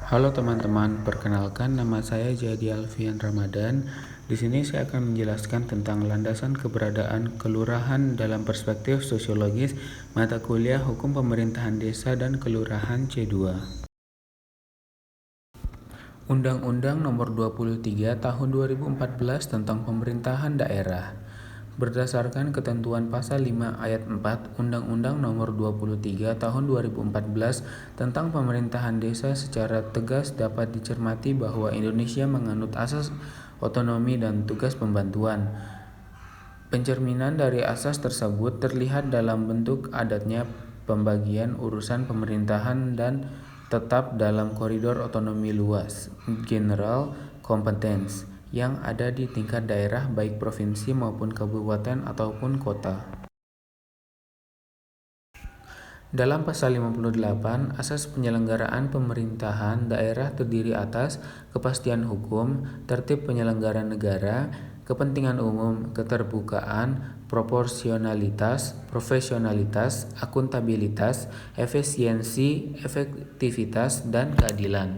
Halo teman-teman, perkenalkan nama saya Jadi Alfian Ramadan. Di sini saya akan menjelaskan tentang landasan keberadaan kelurahan dalam perspektif sosiologis mata kuliah Hukum Pemerintahan Desa dan Kelurahan C2. Undang-Undang Nomor 23 Tahun 2014 tentang Pemerintahan Daerah. Berdasarkan ketentuan Pasal 5 Ayat 4 Undang-Undang Nomor 23 Tahun 2014 tentang Pemerintahan Desa, secara tegas dapat dicermati bahwa Indonesia menganut asas otonomi dan tugas pembantuan. Pencerminan dari asas tersebut terlihat dalam bentuk adatnya pembagian urusan pemerintahan dan tetap dalam koridor otonomi luas (general competence) yang ada di tingkat daerah, baik provinsi maupun kabupaten ataupun kota. Dalam Pasal 58, asas penyelenggaraan pemerintahan daerah terdiri atas kepastian hukum, tertib penyelenggaraan negara, kepentingan umum, keterbukaan, proporsionalitas, profesionalitas, akuntabilitas, efisiensi, efektivitas, dan keadilan.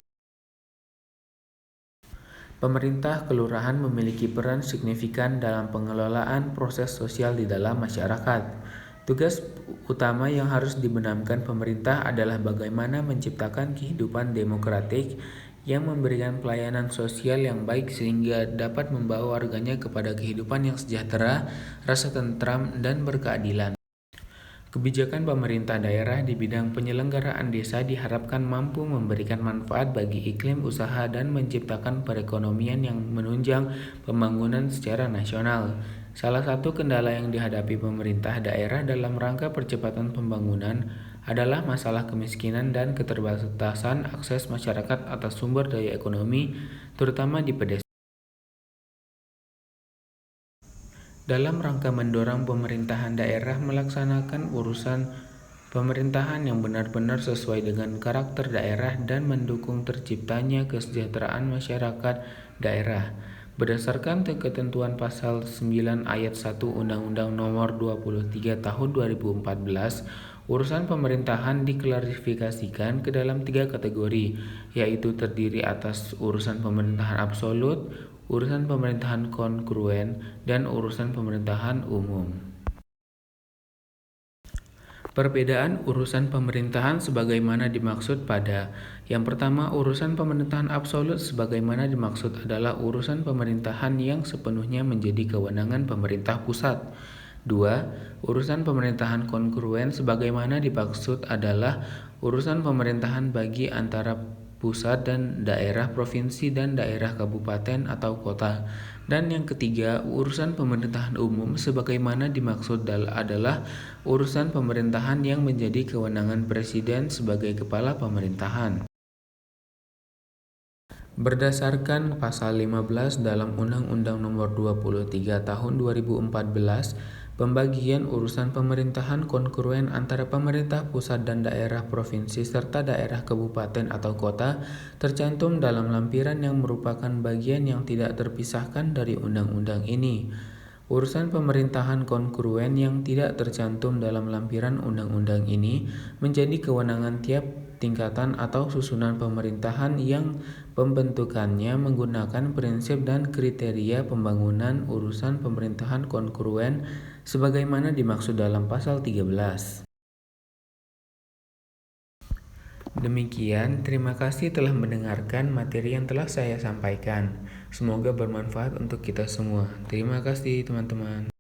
Pemerintah kelurahan memiliki peran signifikan dalam pengelolaan proses sosial di dalam masyarakat. Tugas utama yang harus dibenamkan pemerintah adalah bagaimana menciptakan kehidupan demokratik yang memberikan pelayanan sosial yang baik sehingga dapat membawa warganya kepada kehidupan yang sejahtera, rasa tentram, dan berkeadilan. Kebijakan pemerintah daerah di bidang penyelenggaraan desa diharapkan mampu memberikan manfaat bagi iklim usaha dan menciptakan perekonomian yang menunjang pembangunan secara nasional. Salah satu kendala yang dihadapi pemerintah daerah dalam rangka percepatan pembangunan adalah masalah kemiskinan dan keterbatasan akses masyarakat atas sumber daya ekonomi, terutama di pedesaan. Dalam rangka mendorong pemerintahan daerah melaksanakan urusan pemerintahan yang benar-benar sesuai dengan karakter daerah dan mendukung terciptanya kesejahteraan masyarakat daerah. Berdasarkan ketentuan Pasal 9 Ayat 1 Undang-Undang Nomor 23 Tahun 2014, urusan pemerintahan diklasifikasikan ke dalam 3 kategori, yaitu terdiri atas urusan pemerintahan absolut, urusan pemerintahan kongruen, dan urusan pemerintahan umum. Perbedaan urusan pemerintahan sebagaimana dimaksud pada: yang pertama, urusan pemerintahan absolut sebagaimana dimaksud adalah urusan pemerintahan yang sepenuhnya menjadi kewenangan pemerintah pusat. 2. Urusan pemerintahan kongruen sebagaimana dimaksud adalah urusan pemerintahan bagi antara pusat dan daerah, provinsi dan daerah, kabupaten atau kota. Dan yang ketiga, urusan pemerintahan umum sebagaimana dimaksud adalah urusan pemerintahan yang menjadi kewenangan presiden sebagai kepala pemerintahan. Berdasarkan Pasal 15 dalam Undang-Undang Nomor 23 Tahun 2014, pembagian urusan pemerintahan kongruen antara pemerintah pusat dan daerah, provinsi, serta daerah, kabupaten atau kota tercantum dalam lampiran yang merupakan bagian yang tidak terpisahkan dari undang-undang ini. Urusan pemerintahan kongruen yang tidak tercantum dalam lampiran undang-undang ini menjadi kewenangan tiap tingkatan atau susunan pemerintahan yang pembentukannya menggunakan prinsip dan kriteria pembangunan urusan pemerintahan kongruen sebagaimana dimaksud dalam Pasal 13. Demikian, terima kasih telah mendengarkan materi yang telah saya sampaikan. Semoga bermanfaat untuk kita semua. Terima kasih teman-teman.